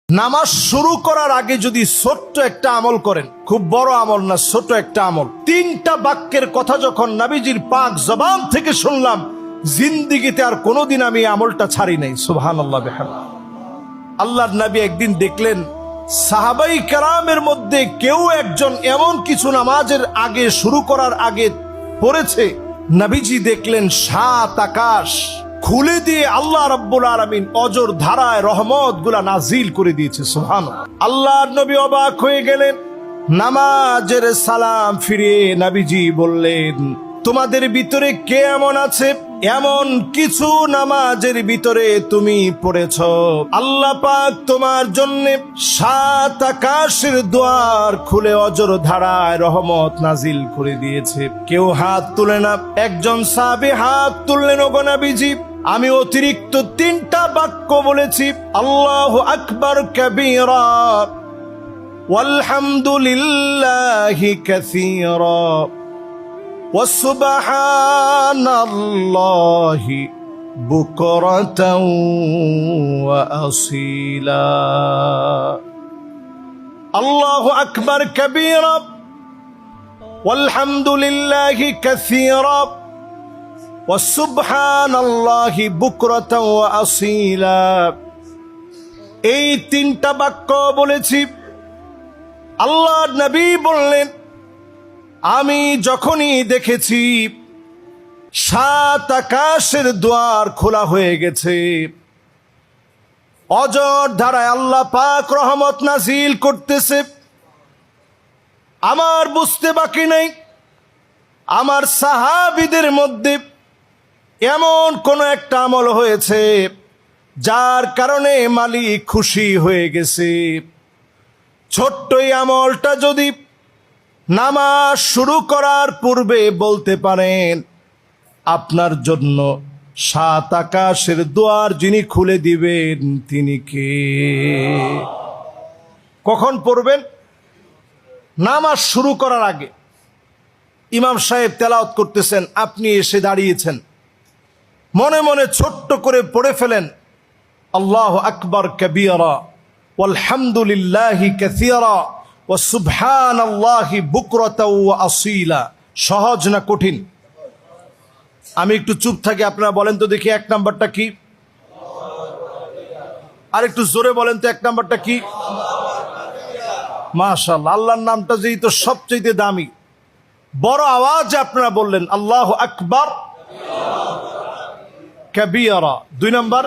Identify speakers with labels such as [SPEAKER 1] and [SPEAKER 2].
[SPEAKER 1] নামাজ শুরু করার আগে যদি ছোট্ট একটা আমল করেন, খুব বড় আমল না, ছোট একটা আমল, 3টা বাক্যের কথা যখন নবীজির পাক জবান থেকে শুনলাম, জিন্দেগিতে আর কোনোদিন আমি এই আমলটা ছাড়ি নাই। সুবহানাল্লাহ বিহামদিহি। আল্লাহর নবী একদিন দেখলেন সাহাবাই কেরামের মধ্যে কেউ একজন এমন কিছু নামাজের আগে, শুরু করার আগে পড়েছে, নবীজি দেখলেন 7 আকাশ খুলে দিয়ে আল্লাহ রাব্বুল আলামিন অজর ধারায় রহমত গুলা নাজিল করে দিয়েছে। সুবহানাল্লাহ। আল্লাহর নবী অবাক হয়ে গেলেন। নামাজের সালাম ফিরিয়ে নবীজি বললেন, তোমাদের ভিতরে কে এমন আছে, এমন কিছু নামাজের ভিতরে তুমি পড়েছ, আল্লাহ পাক তোমার জন্য 7 আকাশের দুয়ার খুলে অজর ধারায় রহমত নাজিল করে দিয়েছে। কেউ হাত তুলে না। একজন সাহাবী হাত তুললেন, ওগো নবীজি, আমি অতিরিক্ত 3টা বাক্য বলেছি, আল্লাহু আকবার কাবীরা ওয়ালহামদুলিল্লাহি কাসীরা ওয়াসুবহানাল্লাহি বুকরাতাও ওয়া আসীলা। আল্লাহু আকবার কাবীরা ওয়ালহামদুলিল্লাহি কাসীরা ওয়াসুবহানাল্লাহি বুকরাতাও ওয়া আসীলা। এই 3টা বাক্য বলেছি। আল্লাহর নবী বললেন, আমি যখনই দেখেছি 7 আকাশের দুয়ার খোলা হয়ে গেছে, অজর ধারায় আল্লাহ পাক রহমত নাজিল করতেছে, আমার বুঝতে বাকি নেই আমার সাহাবীদের মধ্যে এমন কোন একটা আমল হয়েছে যার কারণে মালিক খুশি হয়ে গেছে। ছোট্ট এই আমলটা যদি নামাজ শুরু করার পূর্বে বলতে পারেন, আপনার জন্য 7 আকাশের দুয়ার যিনি খুলে দিবেন তিনি কে? কখন পড়বেন? নামাজ শুরু করার আগে। ইমাম সাহেব তেলাওয়াত করতেছেন, আপনি এসে দাঁড়িয়েছেন, মনে মনে ছোট্ট করে পড়ে ফেলেন, আল্লাহু আকবার কাবীরা ওয়ালহামদুলিল্লাহি কাসীরা ওয়া সুবহানাল্লাহি বুকরাতাও ওয়া আসীলা। সহজ না কঠিন? আমি একটু চুপ থাকি, আপনারা বলেন তো দেখি 1 নাম্বারটা কি? আর একটু জোরে বলেন তো 1 নাম্বারটা কি? মাশাআল্লাহ। আল্লাহর নামটা যেই তো সবচেয়ে দামি, বড় আওয়াজে আপনারা বললেন আল্লাহু আকবার কাবীরা। 2 নাম্বার